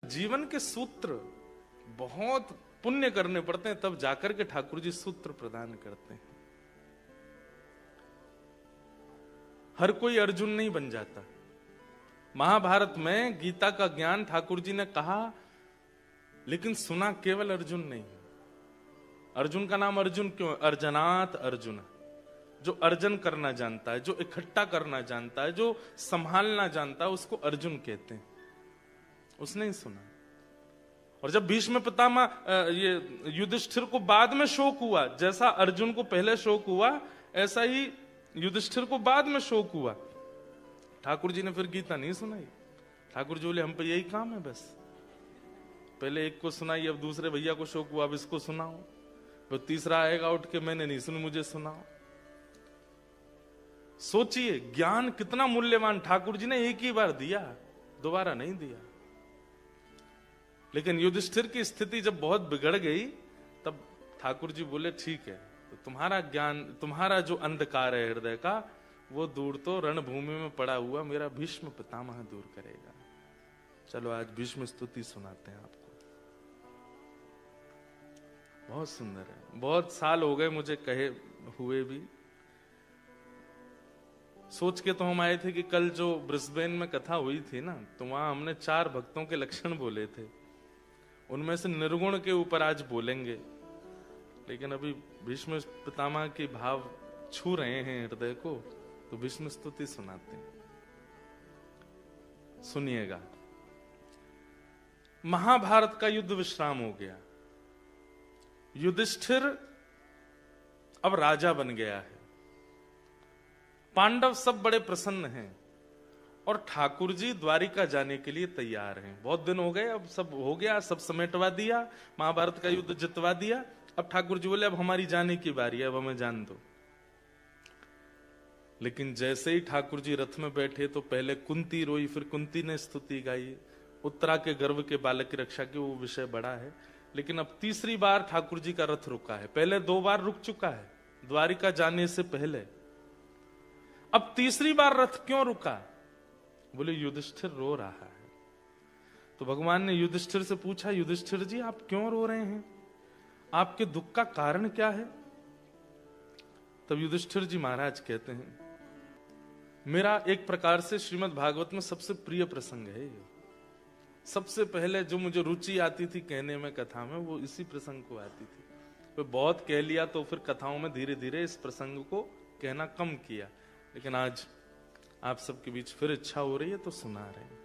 जीवन के सूत्र बहुत पुण्य करने पड़ते हैं, तब जाकर के ठाकुर जी सूत्र प्रदान करते हैं। हर कोई अर्जुन नहीं बन जाता। महाभारत में गीता का ज्ञान ठाकुर जी ने कहा, लेकिन सुना केवल अर्जुन नहीं। अर्जुन का नाम अर्जुन क्यों? अर्जनात अर्जुन, जो अर्जन करना जानता है, जो इकट्ठा करना जानता है, जो संभालना जानता है, उसको अर्जुन कहते हैं। उसने ही सुना। और जब भीष्म पितामह ये युधिष्ठिर को बाद में शोक हुआ, जैसा अर्जुन को पहले शोक हुआ, ऐसा ही युधिष्ठिर को बाद में शोक हुआ। ठाकुर जी ने फिर गीता नहीं सुनाई। ठाकुर जी बोले, हम पे यही काम है बस, पहले एक को सुनाई, अब दूसरे भैया को शोक हुआ, अब इसको सुनाओ, तो तीसरा आएगा उठ के, मैंने नहीं सुनी, मुझे सुनाओ। सोचिए ज्ञान कितना मूल्यवान। ठाकुर जी ने एक ही बार दिया, दोबारा नहीं दिया। लेकिन युधिष्ठिर की स्थिति जब बहुत बिगड़ गई, तब ठाकुर जी बोले, ठीक है, तो तुम्हारा ज्ञान, तुम्हारा जो अंधकार है हृदय का, वो दूर तो रणभूमि में पड़ा हुआ मेरा भीष्म पितामह दूर करेगा। चलो आज भीष्म स्तुति सुनाते हैं आपको। बहुत सुंदर है। बहुत साल हो गए मुझे कहे हुए भी। सोच के तो हम आए थे कि कल जो ब्रिस्बेन में कथा हुई थी ना, तो वहां हमने 4 भक्तों के लक्षण बोले थे, उनमें से निर्गुण के ऊपर आज बोलेंगे। लेकिन अभी भीष्म पितामह के भाव छू रहे हैं हृदय को, तो भीष्म स्तुति सुनाते हैं। सुनिएगा। महाभारत का युद्ध विश्राम हो गया। युधिष्ठिर अब राजा बन गया है। पांडव सब बड़े प्रसन्न हैं और ठाकुर जी द्वारिका जाने के लिए तैयार हैं। बहुत दिन हो गए, अब सब हो गया, सब समेटवा दिया, महाभारत का युद्ध जितवा दिया। अब ठाकुर जी बोले, अब हमारी जाने की बारी है, अब हमें जान दो। लेकिन जैसे ही ठाकुर जी रथ में बैठे, तो पहले कुंती रोई, फिर कुंती ने स्तुति गाई। उत्तरा के गर्भ के बालक की रक्षा की, वो विषय बड़ा है। लेकिन अब तीसरी बार ठाकुर जी का रथ रुका है। पहले 2 बार रुक चुका है द्वारिका जाने से पहले। अब तीसरी बार रथ क्यों रुका? बोले, युधिष्ठिर रो रहा है। तो भगवान ने युधिष्ठिर से पूछा, युधिष्ठिर जी आप क्यों रो रहे हैं? आपके दुख का कारण क्या है? तब युधिष्ठिर जी महाराज कहते हैं, मेरा एक प्रकार से श्रीमद् भागवत में सबसे प्रिय प्रसंग है ये। सबसे पहले जो मुझे रुचि आती थी कहने में कथा में, वो इसी प्रसंग को आती थी। तो बहुत कह लिया, तो फिर कथाओं में धीरे धीरे इस प्रसंग को कहना कम किया। लेकिन आज आप सबके बीच फिर इच्छा हो रही है, तो सुना रहे हैं।